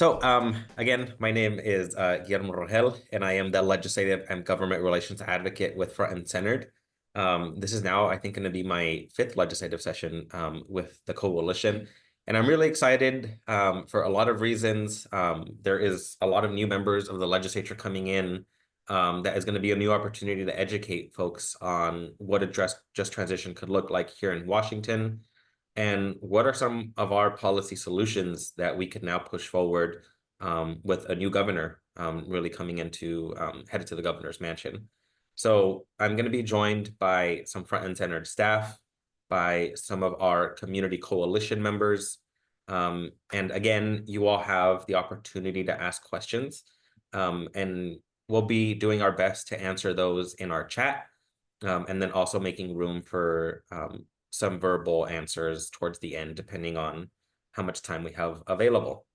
Again, my name is Guillermo Rogel, and I am the Legislative and Government Relations Advocate with Front and Centered. This is now, I think, going to be my fifth legislative session with the coalition. And I'm really excited for a lot of reasons. There is a lot of new members of the legislature coming in. That is going to be a new opportunity to educate folks on what a just transition could look like here in Washington. And what are some of our policy solutions that we could now push forward with a new governor really coming into headed to the governor's mansion? So I'm going to be joined by some front and centered staff, by some of our community coalition members. And again, you all have the opportunity to ask questions. And we'll be doing our best to answer those in our chat, and then also making room for some verbal answers towards the end, depending on how much time we have available.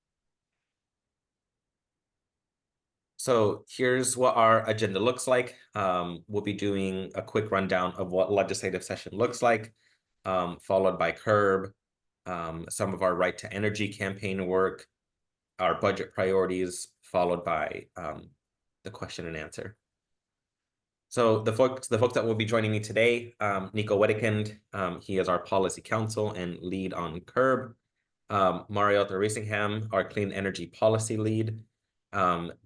So here's what our agenda looks like. We'll be doing a quick rundown of what legislative session looks like, followed by CURB, some of our right to energy campaign work, our budget priorities, followed by the question and answer. So the folks that will be joining me today, Nico Wedekind, he is our policy counsel and lead on CURB. Mariota Risingham, our clean energy policy lead,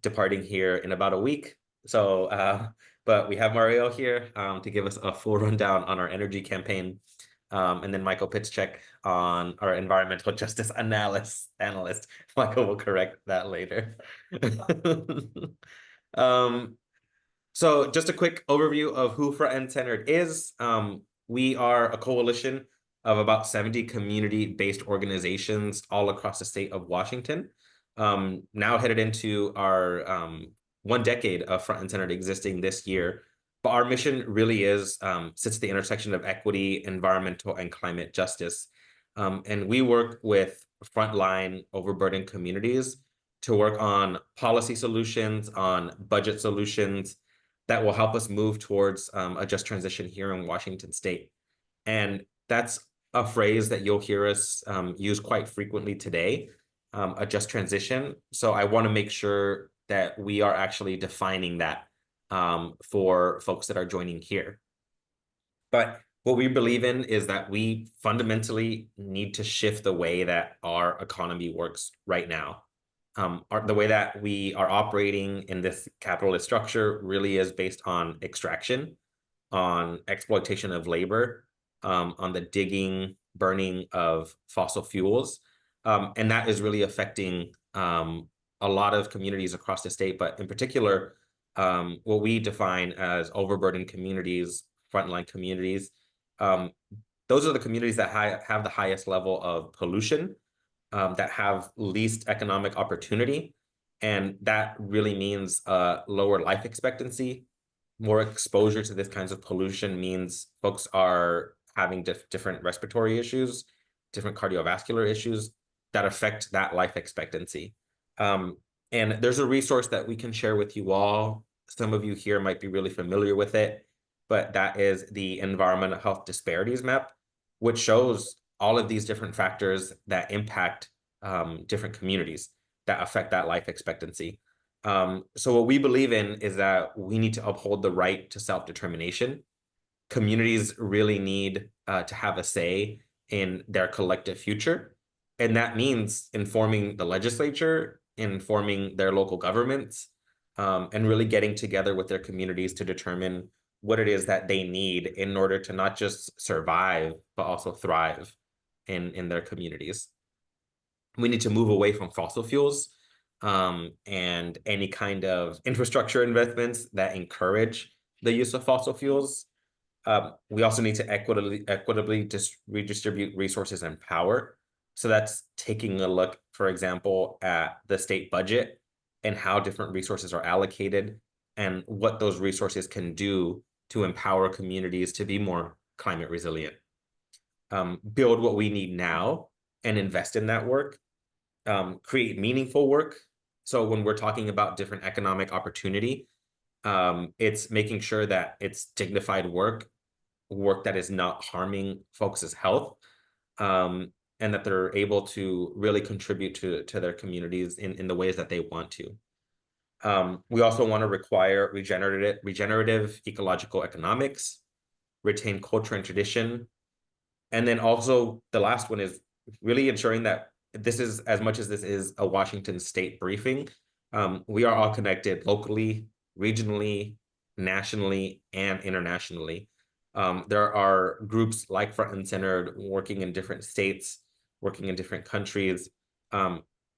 departing here in about a week. So, but we have Mario here to give us a full rundown on our energy campaign. And then Michael Pitschek on our environmental justice analyst. Michael will correct that later. So just a quick overview of who Front and Centered is. We are a coalition of about 70 community-based organizations all across the state of Washington. Now headed into our 1 decade of Front and Centered existing this year. But our mission really sits at the intersection of equity, environmental, and climate justice. And we work with frontline overburdened communities to work on policy solutions, on budget solutions, that will help us move towards a just transition here in Washington state. And that's a phrase that you'll hear us use quite frequently today, a just transition. So I want to make sure that we are actually defining that for folks that are joining here. But what we believe in is that we fundamentally need to shift the way that our economy works right now. The way that we are operating in this capitalist structure really is based on extraction, on exploitation of labor, on the digging, burning of fossil fuels. And that is really affecting a lot of communities across the state, but in particular, what we define as overburdened communities, frontline communities. Those are the communities that have the highest level of pollution, that have least economic opportunity. And that really means lower life expectancy. More exposure to this kinds of pollution means folks are having different respiratory issues, different cardiovascular issues that affect that life expectancy. And there's a resource that we can share with you all. Some of you here might be really familiar with it, but that is the Environmental Health Disparities Map, which shows all of these different factors that impact different communities that affect that life expectancy. So what we believe in is that we need to uphold the right to self-determination. Communities really need to have a say in their collective future. And that means informing the legislature, informing their local governments, and really getting together with their communities to determine what it is that they need in order to not just survive, but also thrive in their communities. We need to move away from fossil fuels and any kind of infrastructure investments that encourage the use of fossil fuels. We also need to equitably redistribute resources and power. So that's taking a look, for example, at the state budget and how different resources are allocated and what those resources can do to empower communities to be more climate resilient. Build what we need now and invest in that work. Create meaningful work. So when we're talking about different economic opportunity, it's making sure that it's dignified work that is not harming folks' health. and that they're able to really contribute to their communities in the ways that they want to. We also want to require regenerative ecological economics, retain culture and tradition. And then also the last one is really ensuring that this is, as much as this is a Washington state briefing, we are all connected locally, regionally, nationally, and internationally. There are groups like Front and Centered working in different states, working in different countries,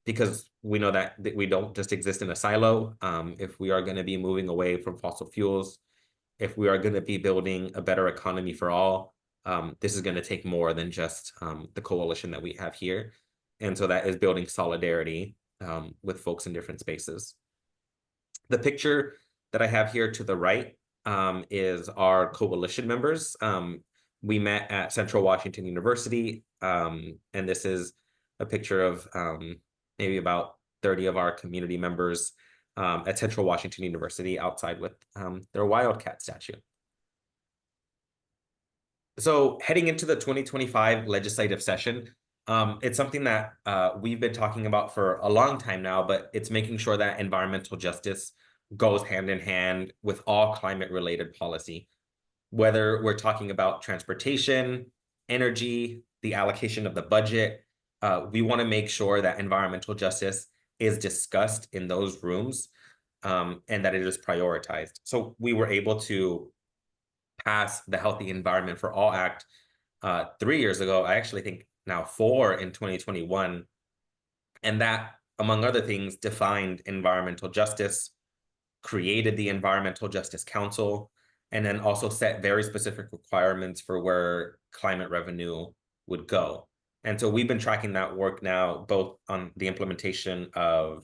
because we know that we don't just exist in a silo. If we are going to be moving away from fossil fuels, if we are going to be building a better economy for all, this is going to take more than just the coalition that we have here. And so that is building solidarity with folks in different spaces. The picture that I have here to the right is our coalition members. We met at Central Washington University, and this is a picture of maybe about 30 of our community members at Central Washington University outside with their wildcat statue. So heading into the 2025 legislative session, it's something that we've been talking about for a long time now, but it's making sure that environmental justice goes hand in hand with all climate-related policy. Whether we're talking about transportation, energy, the allocation of the budget, we want to make sure that environmental justice is discussed in those rooms and that it is prioritized. So we were able to pass the Healthy Environment for All Act 3 years ago. I actually think now 4 in 2021. And that, among other things, defined environmental justice, created the Environmental Justice Council, and then also set very specific requirements for where climate revenue would go. And so we've been tracking that work now, both on the implementation of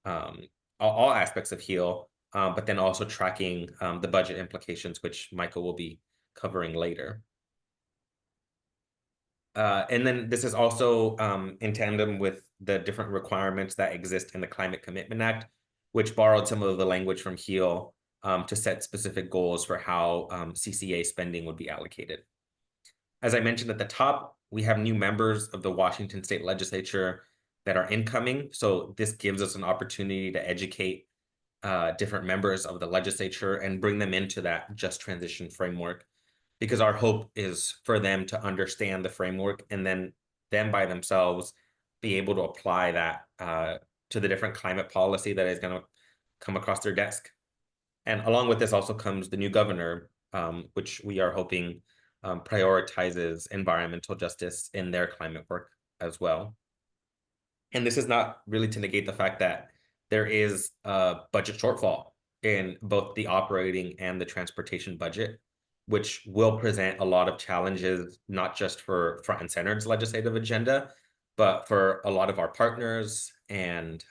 all aspects of HEAL, but then also tracking the budget implications, which Michael will be covering later. And then this is also in tandem with the different requirements that exist in the Climate Commitment Act, which borrowed some of the language from HEAL to set specific goals for how CCA spending would be allocated. As I mentioned at the top, we have new members of the Washington State Legislature that are incoming. So this gives us an opportunity to educate different members of the legislature and bring them into that just transition framework, because our hope is for them to understand the framework and then them by themselves be able to apply that to the different climate policy that is going to come across their desk. And along with this also comes the new governor, which we are hoping prioritizes environmental justice in their climate work as well. And this is not really to negate the fact that there is a budget shortfall in both the operating and the transportation budget, which will present a lot of challenges, not just for Front and Centered's legislative agenda, but for a lot of our partners. And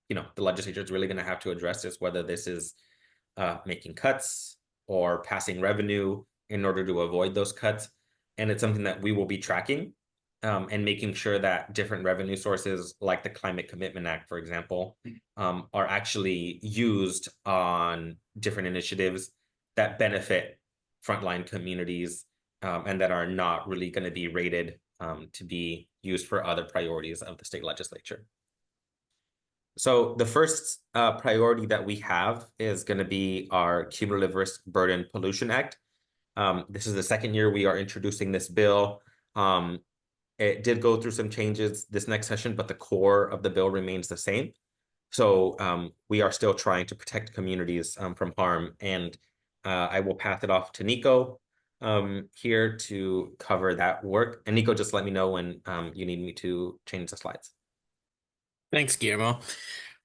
you know, the legislature is really going to have to address this, whether this is making cuts or passing revenue in order to avoid those cuts. And it's something that we will be tracking and making sure that different revenue sources, like the Climate Commitment Act, for example, are actually used on different initiatives that benefit frontline communities and that are not really going to be rated to be used for other priorities of the state legislature. So the first priority that we have is going to be our Cumulative Risk Burden Pollution Act. This is the second year we are introducing this bill. It did go through some changes this next session, but the core of the bill remains the same. So we are still trying to protect communities from harm. And I will pass it off to Nico here to cover that work. And Nico, just let me know when you need me to change the slides. Thanks, Guillermo.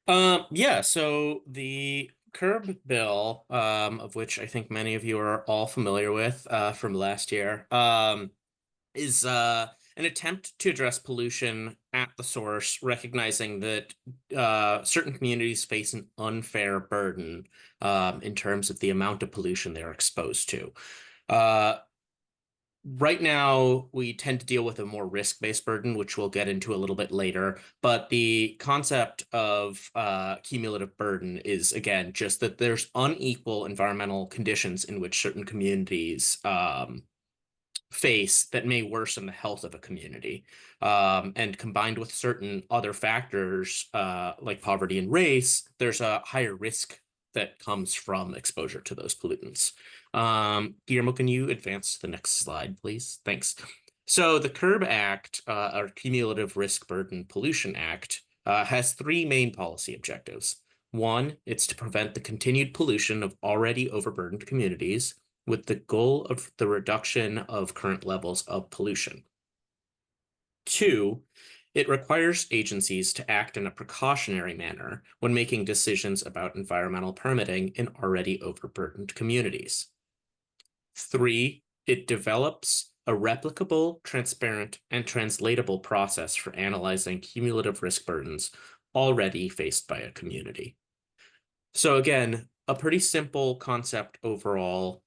Yeah, so the CURB bill, of which I think many of you are all familiar with from last year, is an attempt to address pollution at the source, recognizing that certain communities face an unfair burden in terms of the amount of pollution they're exposed to. Right now, we tend to deal with a more risk-based burden, which we'll get into a little bit later. But the concept of cumulative burden is, again, just that there's unequal environmental conditions in which certain communities face that may worsen the health of a community. And combined with certain other factors like poverty and race, there's a higher risk that comes from exposure to those pollutants. Guillermo, can you advance to the next slide, please? Thanks. So the CURB Act, or Cumulative Risk Burden Pollution Act, has three main policy objectives. One, it's to prevent the continued pollution of already overburdened communities with the goal of the reduction of current levels of pollution. Two, it requires agencies to act in a precautionary manner when making decisions about environmental permitting in already overburdened communities. Three, it develops a replicable, transparent, and translatable process for analyzing cumulative risk burdens already faced by a community. So again, a pretty simple concept overall,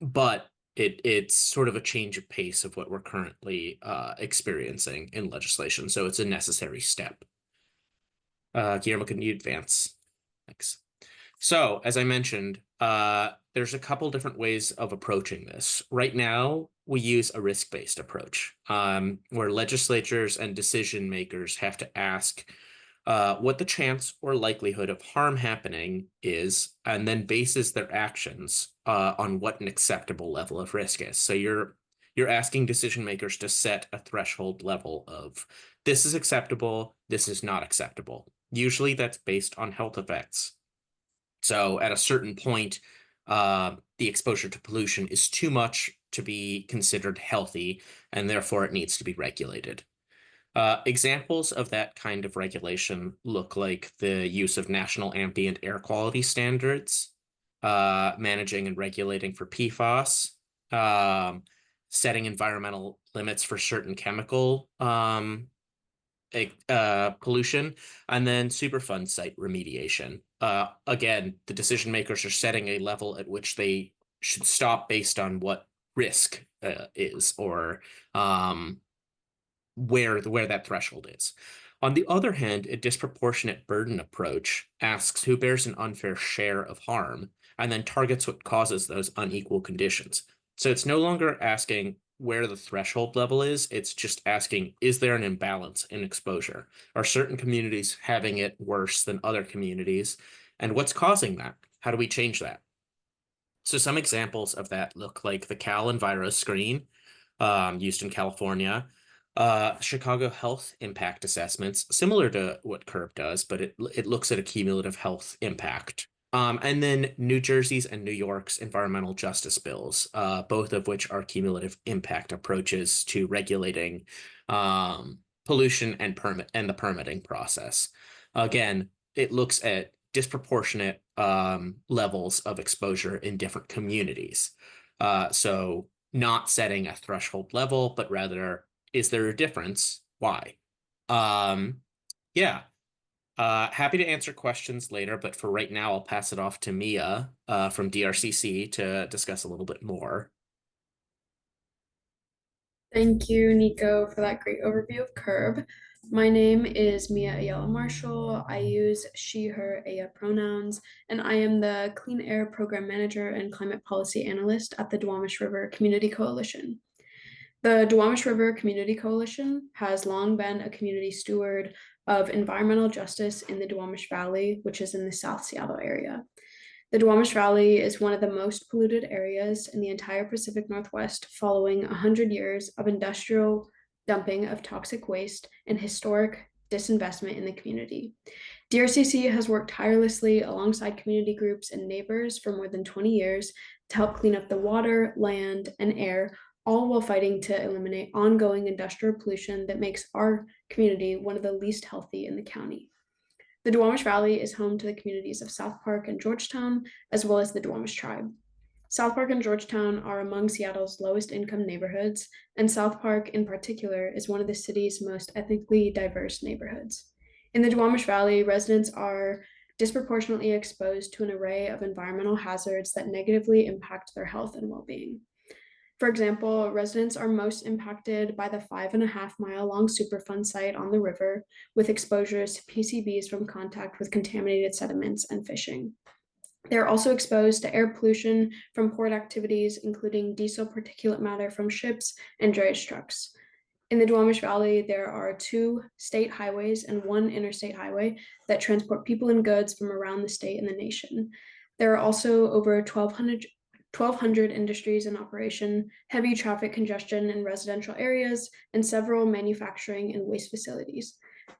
but it's sort of a change of pace of what we're currently experiencing in legislation. So it's a necessary step. Guillermo, can you advance? Thanks. So, as I mentioned, there's a couple different ways of approaching this. Right now, we use a risk-based approach, where legislatures and decision makers have to ask what the chance or likelihood of harm happening is, and then bases their actions on what an acceptable level of risk is. So you're asking decision makers to set a threshold level of this is acceptable, this is not acceptable. Usually that's based on health effects. So at a certain point, the exposure to pollution is too much to be considered healthy, and therefore it needs to be regulated. Examples of that kind of regulation look like the use of national ambient air quality standards, managing and regulating for PFAS, setting environmental limits for certain chemical pollution, and then Superfund site remediation. Again, the decision makers are setting a level at which they should stop based on what risk is, or where that threshold is. On the other hand, a disproportionate burden approach asks who bears an unfair share of harm and then targets what causes those unequal conditions. So it's no longer asking where the threshold level is, it's just asking, is there an imbalance in exposure? Are certain communities having it worse than other communities? And what's causing that? How do we change that? So some examples of that look like the Cal Enviro screen used in California, Chicago health impact assessments, similar to what CURB does, but it looks at a cumulative health impact. And then New Jersey's and New York's environmental justice bills, both of which are cumulative impact approaches to regulating pollution and the permitting process. Again, it looks at disproportionate levels of exposure in different communities. So not setting a threshold level, but rather, is there a difference? Why? Yeah. Happy to answer questions later, but for right now, I'll pass it off to Mia from DRCC to discuss a little bit more. Thank you, Nico, for that great overview of CURB. My name is Mia Ayala Marshall. I use she, her, aya pronouns, and I am the Clean Air Program Manager and Climate Policy Analyst at the Duwamish River Community Coalition. The Duwamish River Community Coalition has long been a community steward of environmental justice in the Duwamish Valley, which is in the South Seattle area. The Duwamish Valley is one of the most polluted areas in the entire Pacific Northwest, following 100 years of industrial dumping of toxic waste and historic disinvestment in the community. DRCC has worked tirelessly alongside community groups and neighbors for more than 20 years to help clean up the water, land, and air, all while fighting to eliminate ongoing industrial pollution that makes our community one of the least healthy in the county. The Duwamish Valley is home to the communities of South Park and Georgetown, as well as the Duwamish tribe. South Park and Georgetown are among Seattle's lowest income neighborhoods, and South Park in particular is one of the city's most ethnically diverse neighborhoods. In the Duwamish Valley, residents are disproportionately exposed to an array of environmental hazards that negatively impact their health and well-being. For example, residents are most impacted by the 5.5-mile-long Superfund site on the river, with exposures to PCBs from contact with contaminated sediments and fishing. They're also exposed to air pollution from port activities, including diesel particulate matter from ships and drayage trucks. In the Duwamish Valley, there are 2 state highways and 1 interstate highway that transport people and goods from around the state and the nation. There are also over 1,200 industries in operation, heavy traffic congestion in residential areas, and several manufacturing and waste facilities.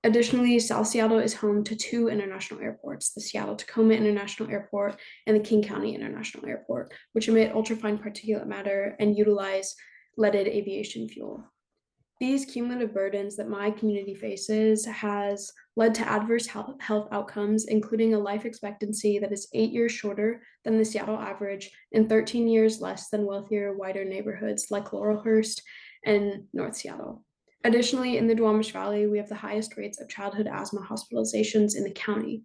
Additionally, South Seattle is home to 2 international airports, the Seattle-Tacoma International Airport and the King County International Airport, which emit ultrafine particulate matter and utilize leaded aviation fuel. These cumulative burdens that my community faces has led to adverse health outcomes, including a life expectancy that is 8 years shorter than the Seattle average and 13 years less than wealthier, wider neighborhoods like Laurelhurst and North Seattle. Additionally, in the Duwamish Valley, we have the highest rates of childhood asthma hospitalizations in the county.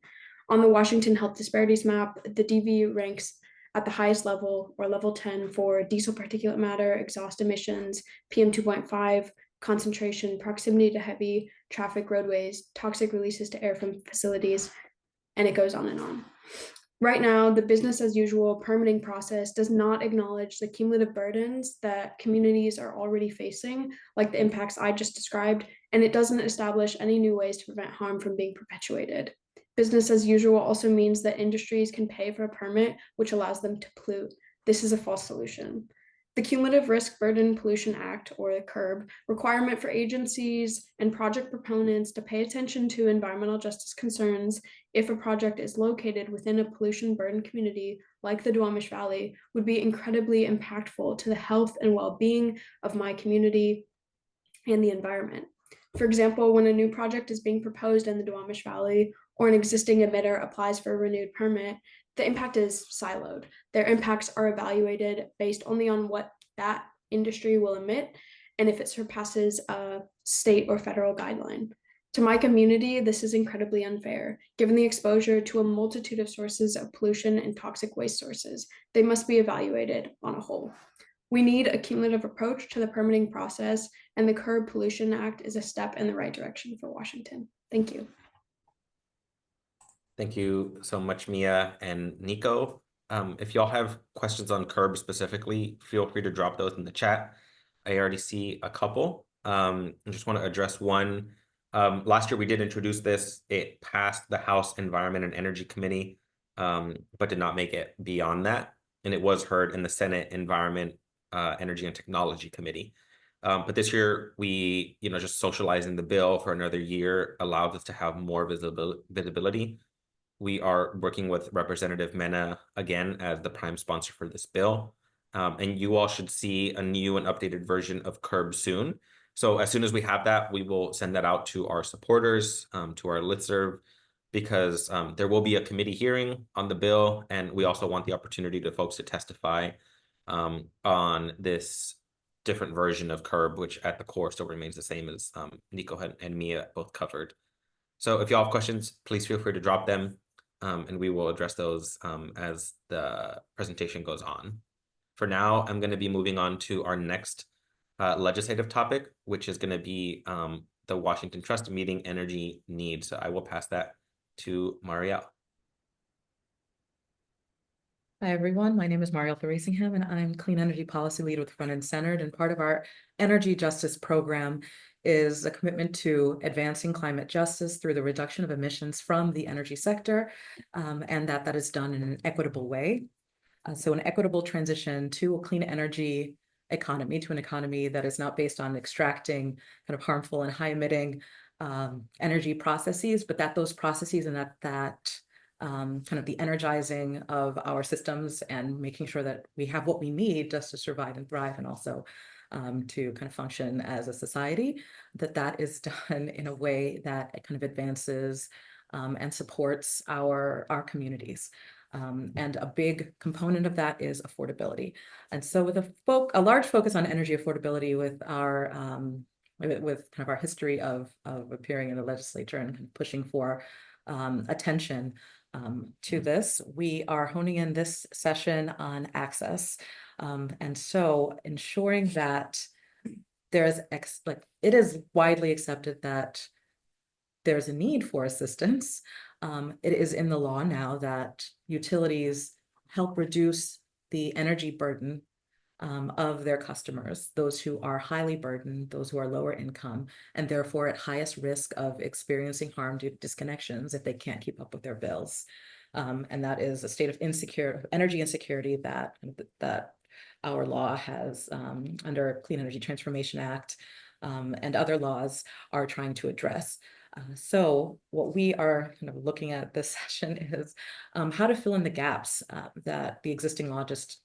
On the Washington Health Disparities Map, the DV ranks at the highest level, or level 10, for diesel particulate matter, exhaust emissions, PM 2.5, concentration, proximity to heavy traffic roadways, toxic releases to air from facilities, and it goes on and on. Right now, the business as usual permitting process does not acknowledge the cumulative burdens that communities are already facing, like the impacts I just described, and it doesn't establish any new ways to prevent harm from being perpetuated. Business as usual also means that industries can pay for a permit, which allows them to pollute. This is a false solution. The Cumulative Risk Burden Pollution Act, or the CURB, requirement for agencies and project proponents to pay attention to environmental justice concerns if a project is located within a pollution burdened community like the Duwamish Valley would be incredibly impactful to the health and well-being of my community and the environment. For example, when a new project is being proposed in the Duwamish Valley or an existing emitter applies for a renewed permit, the impact is siloed. Their impacts are evaluated based only on what that industry will emit and if it surpasses a state or federal guideline. To my community, this is incredibly unfair. Given the exposure to a multitude of sources of pollution and toxic waste sources, they must be evaluated on a whole. We need a cumulative approach to the permitting process, and the CURB Pollution Act is a step in the right direction for Washington. Thank you. Thank you so much, Mia and Nico. If y'all have questions on CURB specifically, feel free to drop those in the chat. I already see a couple. I just want to address one. Last year we did introduce this. It passed the House Environment and Energy Committee, but did not make it beyond that. And it was heard in the Senate Environment, Energy and Technology Committee. But this year we, just socializing the bill for another year allows us to have more visibility. We are working with Representative Mena again as the prime sponsor for this bill. And you all should see a new and updated version of CURB soon. So as soon as we have that, we will send that out to our supporters, to our listserv, because there will be a committee hearing on the bill. And we also want the opportunity to folks to testify on this different version of CURB, which at the core still remains the same as Nico and Mia both covered. So if y'all have questions, please feel free to drop them. And we will address those as the presentation goes on. For now, I'm going to be moving on to our next legislative topic, which is going to be the Washington Trust Meeting Energy Needs. So I will pass that to Marielle. Hi, everyone. My name is Marielle Thrasingham, and I'm Clean Energy Policy Lead with Frontline Centered. And part of our energy justice program is a commitment to advancing climate justice through the reduction of emissions from the energy sector, and that is done in an equitable way. So an equitable transition to a clean energy economy, to an economy that is not based on extracting kind of harmful and high emitting energy processes, but that those processes and that kind of the energizing of our systems and making sure that we have what we need just to survive and thrive, and also to kind of function as a society, that is done in a way that it kind of advances and supports our communities. And a big component of that is affordability. And so with a large focus on energy affordability with our with kind of our history of appearing in the legislature and kind of pushing for attention to this, we are honing in this session on access. And so ensuring that there is it is widely accepted that there's a need for assistance, it is in the law now that utilities help reduce the energy burden of their customers, those who are highly burdened, those who are lower income, and therefore at highest risk of experiencing harm due to disconnections if they can't keep up with their bills. And that is a state of energy insecurity that our law has under Clean Energy Transformation Act and other laws are trying to address. So what we are kind of looking at this session is how to fill in the gaps that the existing law just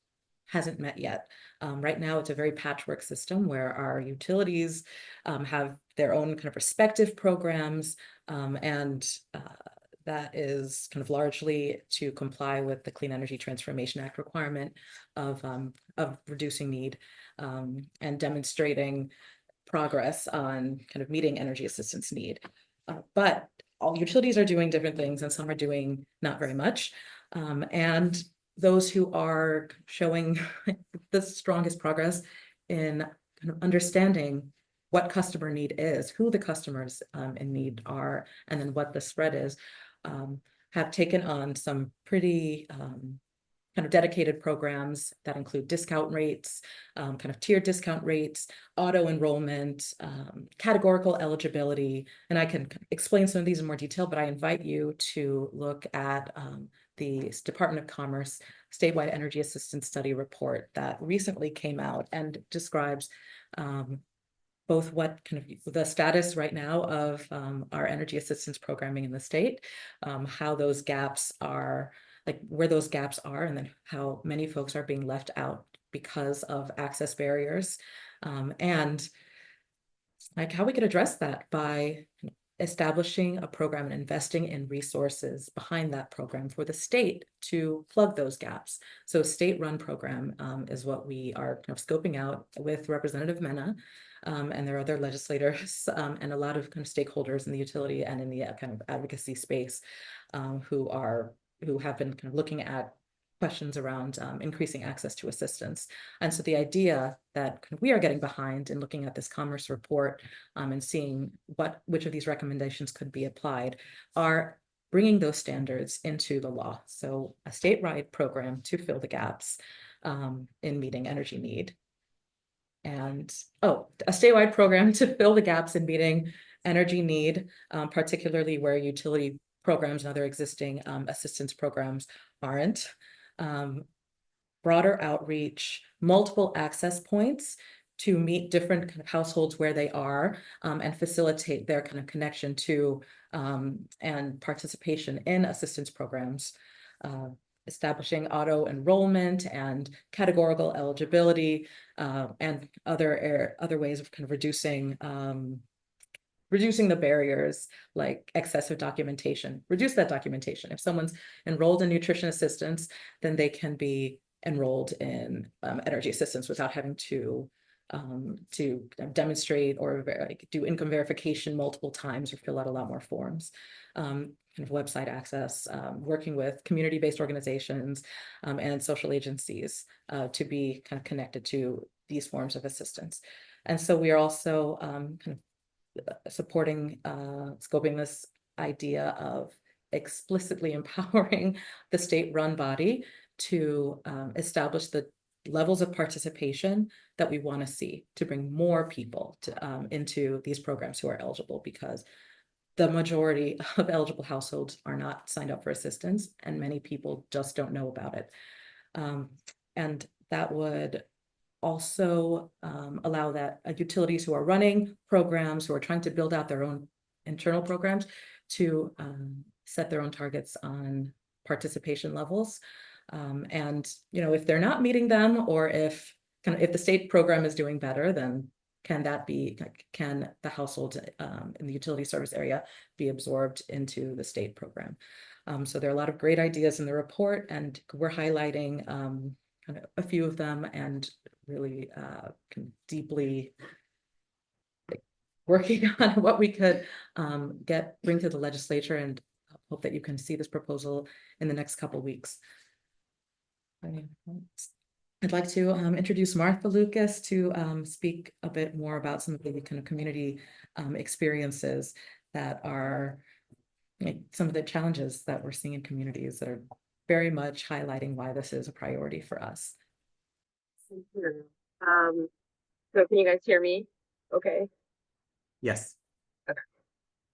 hasn't met yet. Right now, it's a very patchwork system where our utilities have their own kind of respective programs, and that is kind of largely to comply with the Clean Energy Transformation Act requirement of reducing need and demonstrating progress on kind of meeting energy assistance need. But all utilities are doing different things, and some are doing not very much. And those who are showing the strongest progress in kind of understanding what customer need is, who the customers in need are, and then what the spread is, have taken on some pretty kind of dedicated programs that include discount rates, kind of tiered discount rates, auto enrollment, categorical eligibility. And I can explain some of these in more detail, but I invite you to look at the Department of Commerce statewide energy assistance study report that recently came out and describes both what kind of the status right now of our energy assistance programming in the state, how those gaps are, like where those gaps are, and then how many folks are being left out because of access barriers, and like how we could address that by establishing a program and investing in resources behind that program for the state to plug those gaps. So state-run program is what we are kind of scoping out with Representative Mena, and there are other legislators and a lot of kind of stakeholders in the utility and in the kind of advocacy space who have been kind of looking at questions around increasing access to assistance. And so the idea that we are getting behind in looking at this Commerce report and seeing which of these recommendations could be applied are bringing those standards into the law. So a statewide program to fill the gaps in meeting energy need. And a statewide program to fill the gaps in meeting energy need, particularly where utility programs and other existing assistance programs aren't. Broader outreach, multiple access points to meet different kind of households where they are and facilitate their kind of connection to and participation in assistance programs. Establishing auto enrollment and categorical eligibility and other ways of kind of reducing the barriers like excessive documentation. Reduce that documentation. If someone's enrolled in nutrition assistance, then they can be enrolled in energy assistance without having to demonstrate or do income verification multiple times or fill out a lot more forms. Kind of website access, working with community-based organizations and social agencies to be kind of connected to these forms of assistance. And so we are also kind of supporting, scoping this idea of explicitly empowering the state-run body to establish the levels of participation that we want to see to bring more people to, into these programs who are eligible, because the majority of eligible households are not signed up for assistance and many people just don't know about it. And that would also allow that utilities who are running programs, who are trying to build out their own internal programs, to set their own targets on participation levels. And if they're not meeting them, or if the state program is doing better, then can the households in the utility service area be absorbed into the state program? So there are a lot of great ideas in the report, and we're highlighting kind of a few of them and really deeply working on what we could bring to the legislature, and hope that you can see this proposal in the next couple of weeks. I'd like to introduce Martha Lucas to speak a bit more about some of the kind of community experiences that are some of the challenges that we're seeing in communities that are very much highlighting why this is a priority for us. So can you guys hear me? Okay. Yes.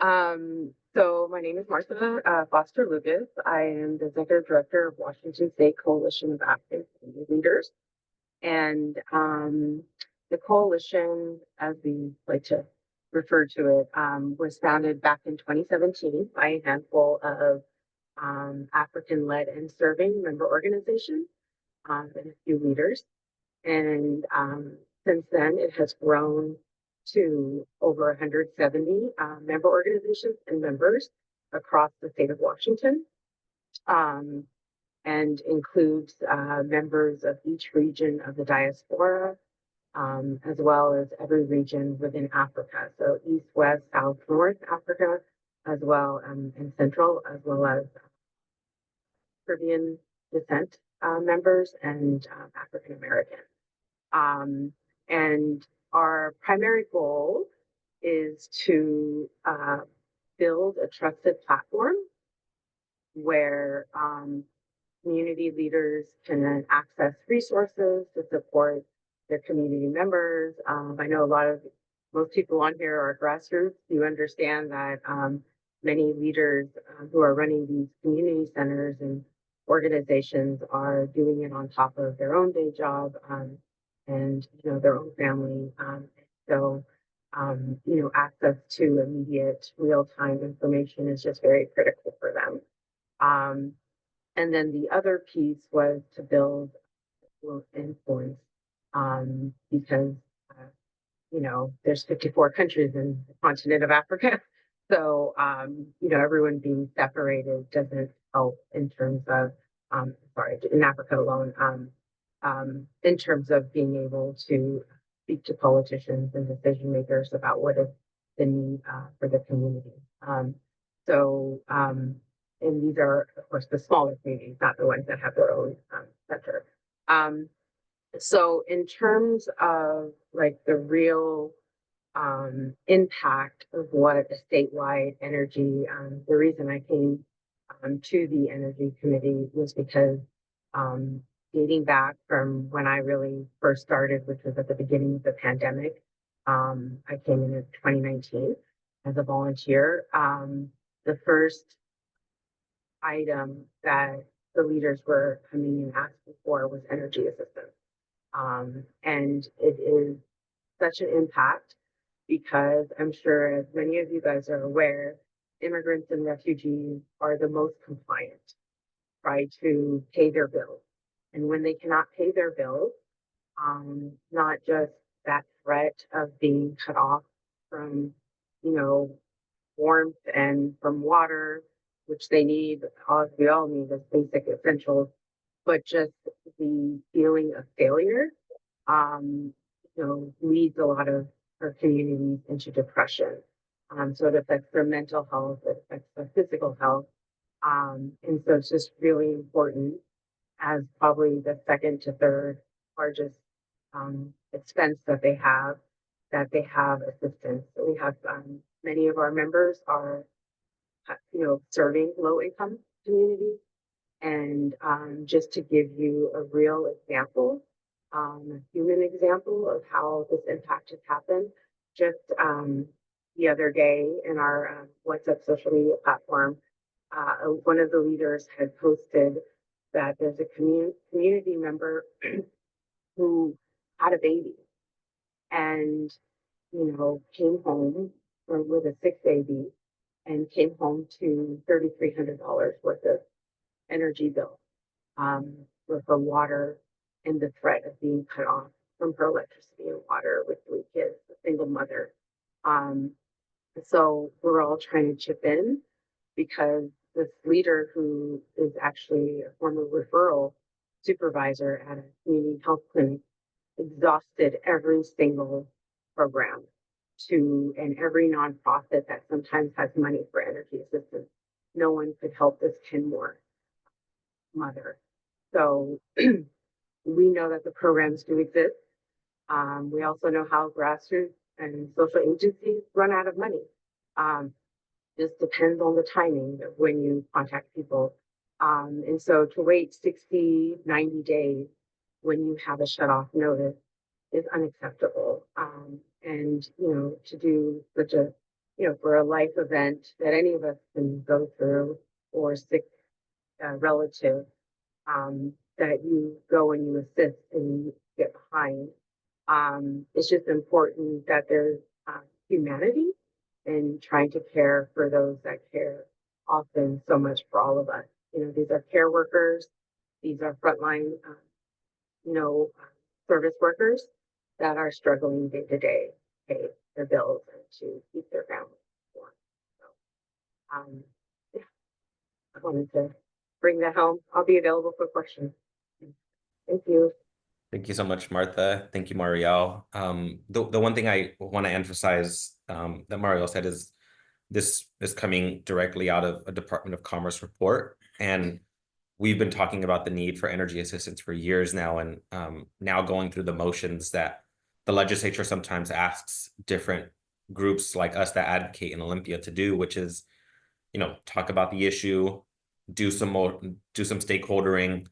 So my name is Martha Foster Lucas. I am the Executive Director of Washington State Coalition of African Community Leaders. And the coalition, as we like to refer to it, was founded back in 2017 by a handful of African-led and serving member organizations and a few leaders. And since then, it has grown to over 170 member organizations and members across the state of Washington, and includes members of each region of the diaspora, as well as every region within Africa. So East, West, South, North Africa, as well, and Central, as well as Caribbean descent members and African American. And our primary goal is to build a trusted platform where community leaders can access resources to support their community members. I know most people on here are grassroots. You understand that many leaders who are running these community centers and organizations are doing it on top of their own day job and their own family. So access to immediate real-time information is just very critical for them. And then the other piece was to build influence because there's 54 countries in the continent of Africa. So everyone being separated doesn't help in terms of in Africa alone, in terms of being able to speak to politicians and decision makers about what is the need for the community. And these are, of course, the smaller communities, not the ones that have their own center. So in terms of like the real impact of what a statewide energy, the reason I came to the Energy Committee was because dating back from when I really first started, which was at the beginning of the pandemic, I came in 2019 as a volunteer. The first item that the leaders were coming and asking for was energy assistance. And it is such an impact because I'm sure, as many of you guys are aware, immigrants and refugees are the most compliant, try to pay their bills. And when they cannot pay their bills, not just that threat of being cut off from, warmth and from water, which they need, as we all need as basic essentials, but just the feeling of failure, leads a lot of our communities into depression. So it affects their mental health, it affects their physical health. And so it's just really important, as probably the second to third largest expense that they have assistance. So we have many of our members are, serving low income communities. And just to give you a real example, a human example of how this impact has happened, just the other day in our WhatsApp social media platform, one of the leaders had posted that there's a community member who had a baby and, came home with a sick baby and came home to $3,300 worth of energy bill with her water and the threat of being cut off from her electricity and water with 3 kids, a single mother. So we're all trying to chip in because this leader, who is actually a former referral supervisor at a community health clinic, exhausted every single program and every nonprofit that sometimes has money for energy assistance. No one could help this Kenmore mother. So we know that the programs do exist. We also know how grassroots and social agencies run out of money. just depends on the timing of when you contact people. And so to wait 60, 90 days when you have a shut-off notice is unacceptable. And, to do such a, for a life event that any of us can go through, or sick relative, that you go and you assist and you get behind. It's just important that there's humanity in trying to care for those that care often so much for all of us. These are care workers, these are frontline, you know, service workers that are struggling day to day to pay their bills and to keep their families warm. So, yeah, I wanted to bring that home. I'll be available for questions. Thank you. Thank you so much, Martha. Thank you, Marielle. The one thing I want to emphasize that Marielle said is this is coming directly out of a Department of Commerce report. And we've been talking about the need for energy assistance for years now, and now going through the motions that the legislature sometimes asks different groups like us that advocate in Olympia to do, which is, talk about the issue, do some stakeholdering,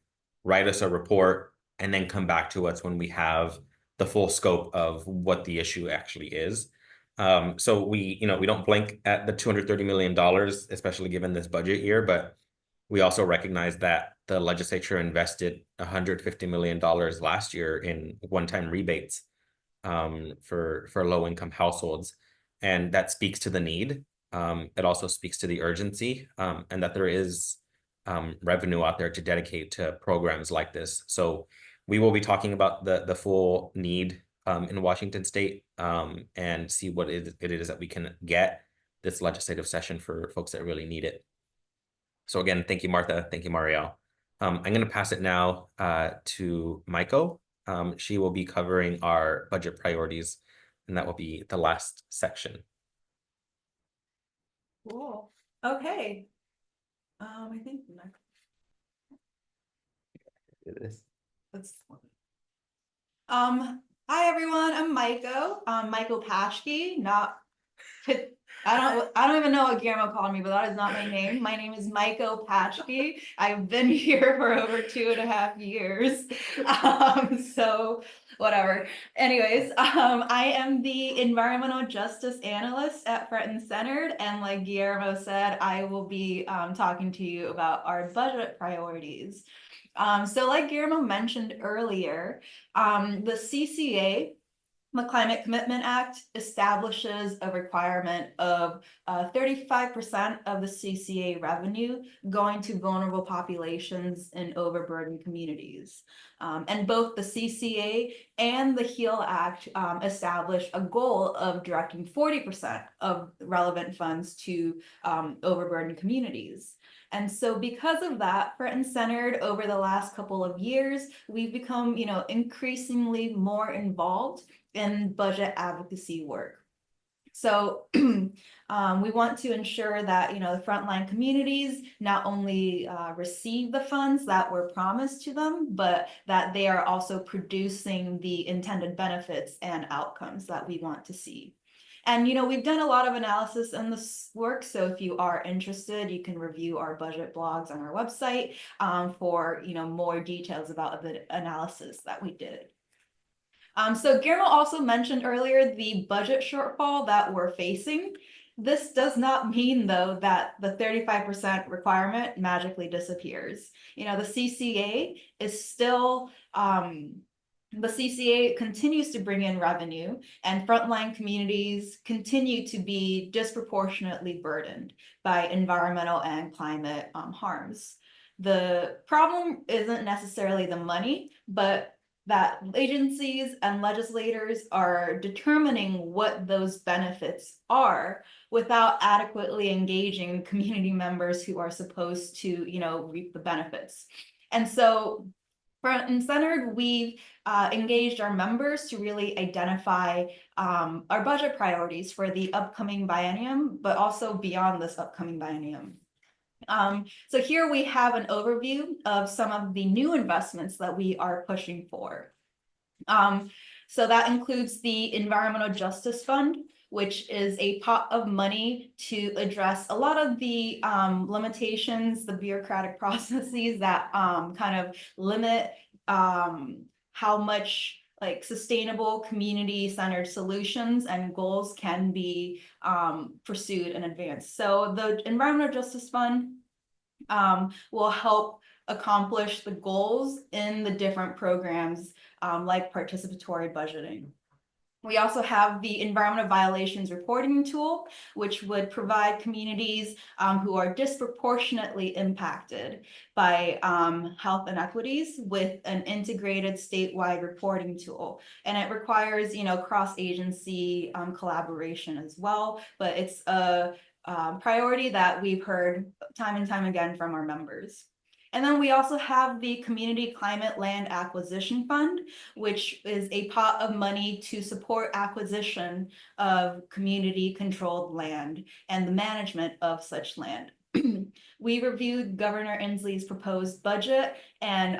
write us a report, and then come back to us when we have the full scope of what the issue actually is. So we don't blink at the $230 million, especially given this budget year, but we also recognize that the legislature invested $150 million last year in one-time rebates for low-income households. And that speaks to the need. It also speaks to the urgency, and that there is revenue out there to dedicate to programs like this. So we will be talking about the full need in Washington State, and see what it is that we can get this legislative session for folks that really need it. So again, thank you, Martha. Thank you, Marielle. I'm going to pass it now to Maiko. She will be covering our budget priorities, and that will be the last section. Cool. Okay. I think It is. that's hi everyone, I'm Maiko Paschke, not I don't even know what Guillermo called me, but that is not my name. My name is Maiko Paschke. I've been here for over 2.5 years. So whatever. Anyways, I am the environmental justice analyst at Front and Centered, and like Guillermo said, I will be talking to you about our budget priorities. So like Guillermo mentioned earlier, the CCA, the Climate Commitment Act, establishes a requirement of 35% of the CCA revenue going to vulnerable populations in overburdened communities. And both the CCA and the HEAL Act establish a goal of directing 40% of relevant funds to overburdened communities. And so because of that, Front and Centered over the last couple of years, we've become, increasingly more involved in budget advocacy work. So we want to ensure that, the frontline communities not only receive the funds that were promised to them, but that they are also producing the intended benefits and outcomes that we want to see. And, we've done a lot of analysis in this work. So if you are interested, you can review our budget blogs on our website for, more details about the analysis that we did. So Guillermo also mentioned earlier the budget shortfall that we're facing. This does not mean, though, that the 35% requirement magically disappears. The CCA is still, the CCA continues to bring in revenue, and frontline communities continue to be disproportionately burdened by environmental and climate harms. The problem isn't necessarily the money, but that agencies and legislators are determining what those benefits are without adequately engaging community members who are supposed to, reap the benefits. And so Front and Centered, we've engaged our members to really identify our budget priorities for the upcoming biennium, but also beyond this upcoming biennium. So here we have an overview of some of the new investments that we are pushing for. So that includes the Environmental Justice Fund, which is a pot of money to address a lot of the limitations, the bureaucratic processes that kind of limit how much like sustainable community-centered solutions and goals can be pursued and advanced. So the Environmental Justice Fund will help accomplish the goals in the different programs like participatory budgeting. We also have the environmental violations reporting tool, which would provide communities who are disproportionately impacted by health inequities with an integrated statewide reporting tool. And it requires, cross-agency collaboration as well, but it's a priority that we've heard time and time again from our members. And then we also have the Community Climate Land Acquisition Fund, which is a pot of money to support acquisition of community-controlled land and the management of such land. We reviewed Governor Inslee's proposed budget, and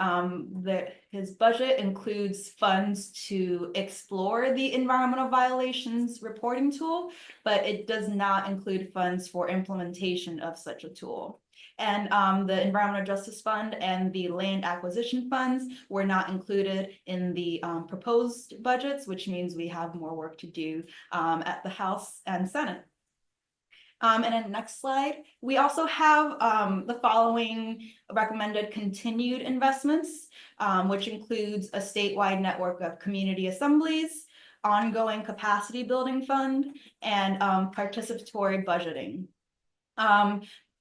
his budget includes funds to explore the environmental violations reporting tool, but it does not include funds for implementation of such a tool. And the Environmental Justice Fund and the Land Acquisition Funds were not included in the proposed budgets, which means we have more work to do at the House and Senate. And then next slide, we also have the following recommended continued investments, which includes a statewide network of community assemblies, ongoing capacity building fund, and participatory budgeting.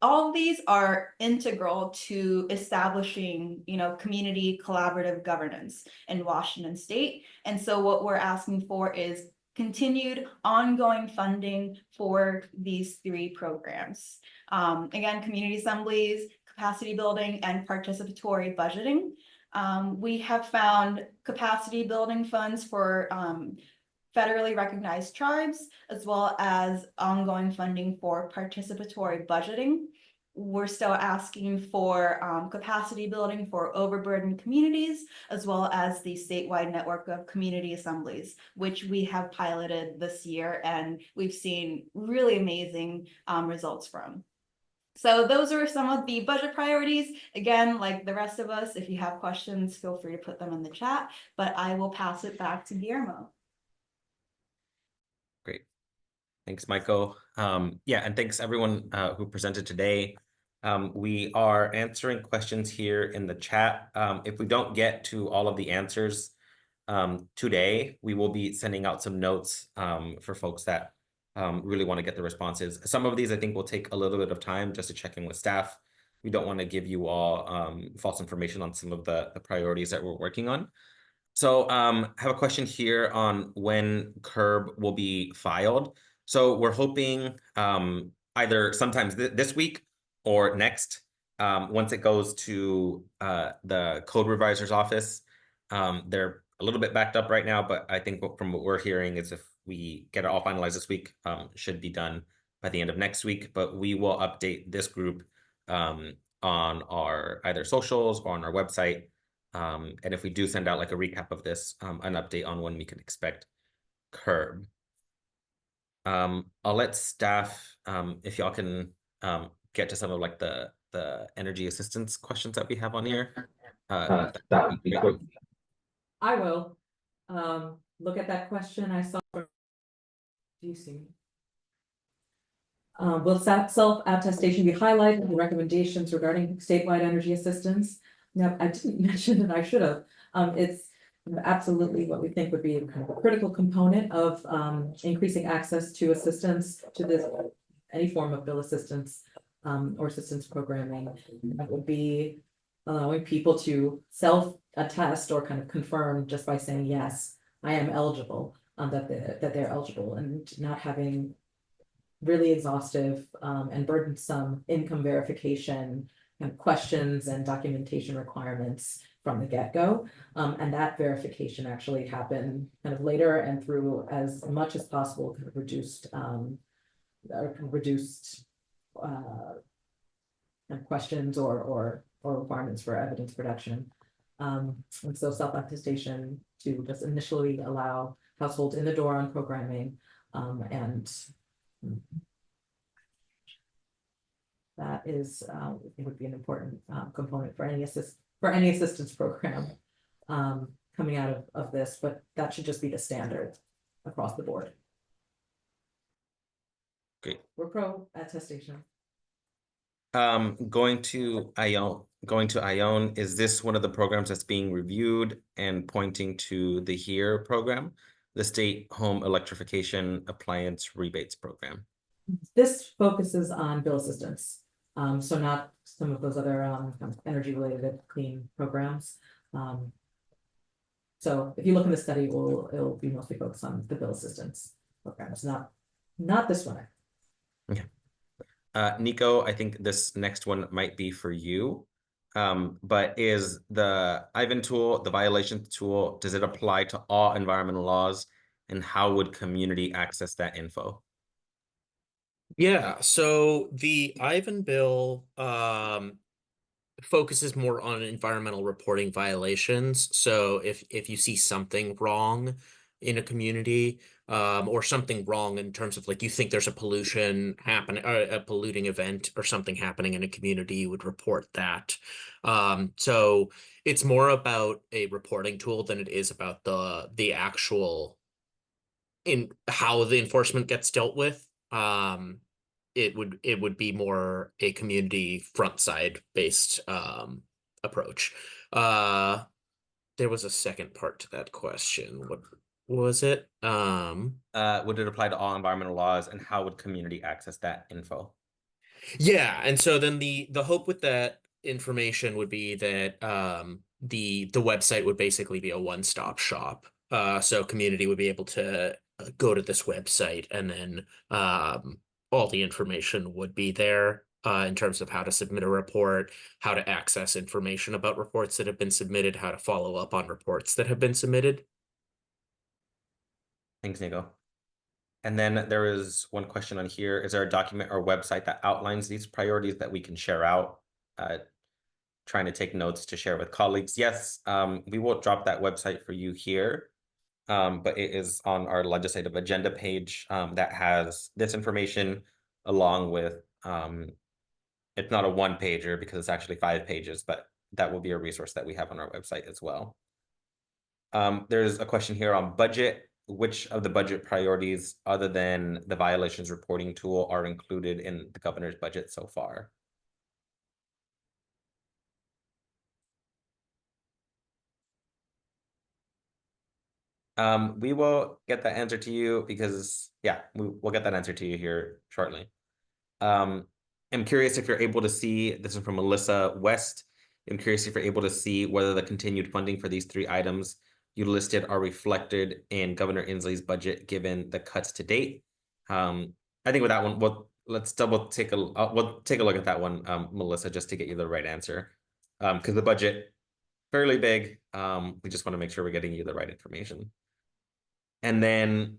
All of these are integral to establishing, community collaborative governance in Washington State. And so what we're asking for is continued ongoing funding for these three programs. Again, community assemblies, capacity building, and participatory budgeting. We have found capacity building funds for federally recognized tribes, as well as ongoing funding for participatory budgeting. We're still asking for capacity building for overburdened communities, as well as the statewide network of community assemblies, which we have piloted this year, and we've seen really amazing results from. So those are some of the budget priorities. Again, like the rest of us, if you have questions, feel free to put them in the chat, but I will pass it back to Guillermo. Great. Thanks, Michael. Yeah, and thanks everyone who presented today. We are answering questions here in the chat. If we don't get to all of the answers today, we will be sending out some notes for folks that really want to get the responses. Some of these I think will take a little bit of time just to check in with staff. We don't want to give you all false information on some of the priorities that we're working on. So I have a question here on when CURB will be filed. So we're hoping either sometimes this week or next, once it goes to the code revisor's office. They're a little bit backed up right now, but I think from what we're hearing is if we get it all finalized this week, should be done by the end of next week. But we will update this group on our either socials or on our website. And if we do send out like a recap of this, an update on when we can expect CURB. I'll let staff, if y'all can get to some of like the energy assistance questions that we have on here. That would be great. I will look at that question I saw. Do you see me? Will self-attestation be highlighted in the recommendations regarding statewide energy assistance? Now, I didn't mention that I should have. It's absolutely what we think would be kind of a critical component of increasing access to assistance to this, any form of bill assistance or assistance programming. That would be allowing people to self-attest or kind of confirm just by saying, yes, I am eligible, that they're eligible, and not having really exhaustive and burdensome income verification questions and documentation requirements from the get-go. And that verification actually happened kind of later and through as much as possible kind of reduced questions or requirements for evidence production. And so self-attestation to just initially allow households in the door on programming And that is, it would be an important component for any assistance program coming out of this, but that should just be the standard across the board. Great. We're pro attestation. Going to Ione, is this one of the programs that's being reviewed and pointing to the HERE program, the State Home Electrification Appliance Rebates Program? This focuses on bill assistance, so not some of those other energy related clean programs. So if you look in the study, it'll be mostly focused on the bill assistance programs, not this one. Okay. Nico, I think this next one might be for you. But is the Ivan tool, the violations tool, does it apply to all environmental laws? And how would community access that info? Yeah, so the Ivan bill focuses more on environmental reporting violations. So if you see something wrong in a community, or something wrong in terms of like you think there's a pollution happening, or a polluting event or something happening in a community, you would report that. So it's more about a reporting tool than it is about the actual in how the enforcement gets dealt with. It would be more a community front side based approach. There was a second part to that question. What was it? Would it apply to all environmental laws, and how would community access that info? Yeah, and so then the hope with that information would be that the website would basically be a one-stop shop. So community would be able to go to this website, and then all the information would be there in terms of how to submit a report, how to access information about reports that have been submitted, how to follow up on reports that have been submitted. Thanks, Nico. And then there is one question on here. Is there a document or website that outlines these priorities that we can share out? Trying to take notes to share with colleagues. Yes, we will drop that website for you here. But it is on our legislative agenda page that has this information along with, it's not a one pager because it's actually 5 pages, but that will be a resource that we have on our website as well. There's a question here on budget. Which of the budget priorities other than the violations reporting tool are included in the governor's budget so far? We will get that answer to you because, yeah, we'll get that answer to you here shortly. I'm curious if you're able to see, this is from Melissa West. I'm curious if you're able to see whether the continued funding for these 3 items you listed are reflected in Governor Inslee's budget given the cuts to date. I think with that one, let's we'll take a look at that one, Melissa, just to get you the right answer. Because the budget fairly big. We just want to make sure we're getting you the right information. And then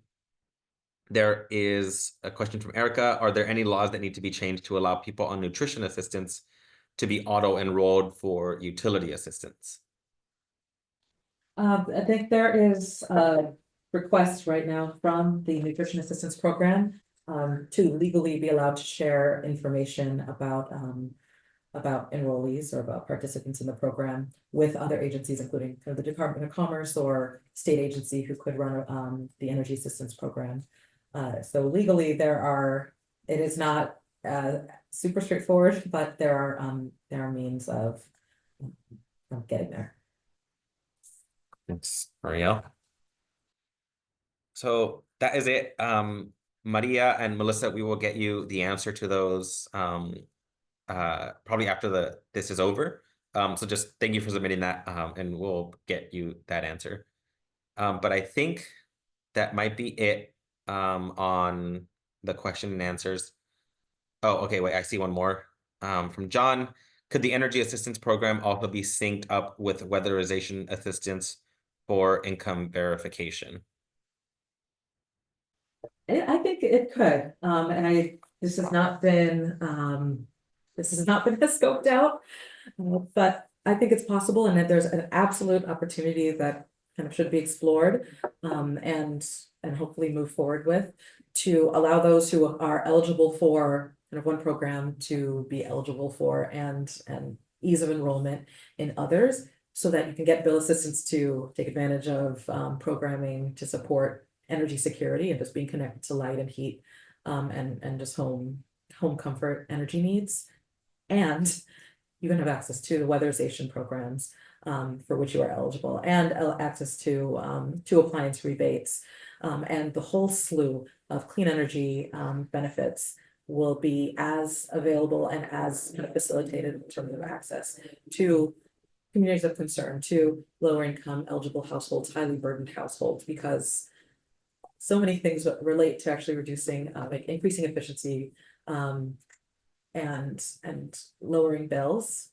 there is a question from Erica. Are there any laws that need to be changed to allow people on nutrition assistance to be auto-enrolled for utility assistance? I think there is a request right now from the Nutrition Assistance Program to legally be allowed to share information about enrollees or about participants in the program with other agencies, including the Department of Commerce or state agency who could run the energy assistance program. So legally it is not super straightforward, but there are means of getting there. Thanks, Marielle. So that is it. Maria and Melissa, we will get you the answer to those probably after this is over. So just thank you for submitting that, and we'll get you that answer. But I think that might be it on the question and answers. Oh, okay, wait, I see one more from John. Could the energy assistance program also be synced up with weatherization assistance for income verification? I think it could, and this has not been scoped out, but I think it's possible, and that there's an absolute opportunity that kind of should be explored, and hopefully move forward with. to allow those who are eligible for kind of one program to be eligible for and ease of enrollment in others, so that you can get bill assistance to take advantage of programming to support energy security and just being connected to light and heat and just home comfort energy needs. And you can have access to the weatherization programs for which you are eligible, and access to appliance rebates, and the whole slew of clean energy benefits will be as available and as kind of facilitated in terms of access to communities of concern, to lower income eligible households, highly burdened households, because so many things that relate to actually reducing, like increasing efficiency, and lowering bills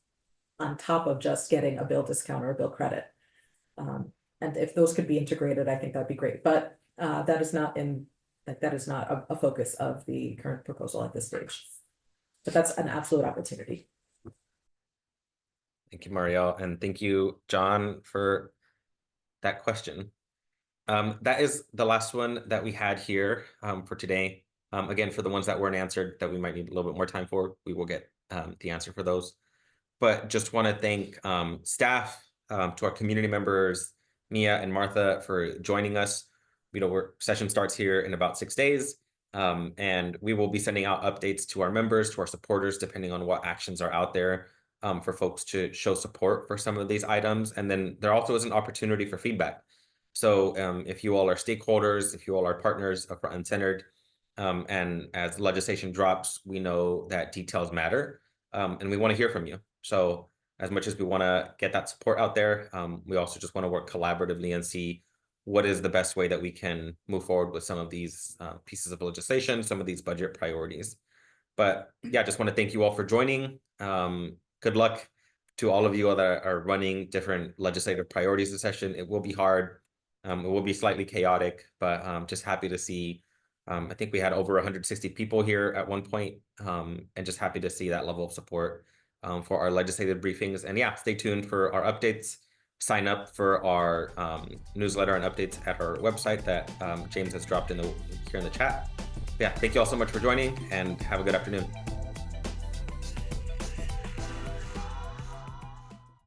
on top of just getting a bill discount or a bill credit. And if those could be integrated, I think that'd be great, but that is not a focus of the current proposal at this stage. But that's an absolute opportunity. Thank you, Marielle, and thank you, John, for that question. That is the last one that we had here for today. Again, for the ones that weren't answered that we might need a little bit more time for, we will get the answer for those. But just want to thank staff, to our community members, Mia and Martha, for joining us. Our session starts here in about 6 days, and we will be sending out updates to our members, to our supporters, depending on what actions are out there for folks to show support for some of these items. And then there also is an opportunity for feedback. So if you all are stakeholders, if you all are partners of Front and Centered, and as legislation drops, we know that details matter, and we want to hear from you. So as much as we want to get that support out there, we also just want to work collaboratively and see what is the best way that we can move forward with some of these pieces of legislation, some of these budget priorities. But yeah, just want to thank you all for joining. Good luck to all of you that are running different legislative priorities this session. It will be hard. It will be slightly chaotic, but just happy to see. I think we had over 160 people here at one point, and just happy to see that level of support for our legislative briefings. And yeah, stay tuned for our updates. Sign up for our newsletter and updates at our website that James has dropped here in the chat. Yeah, thank you all so much for joining, and have a good afternoon.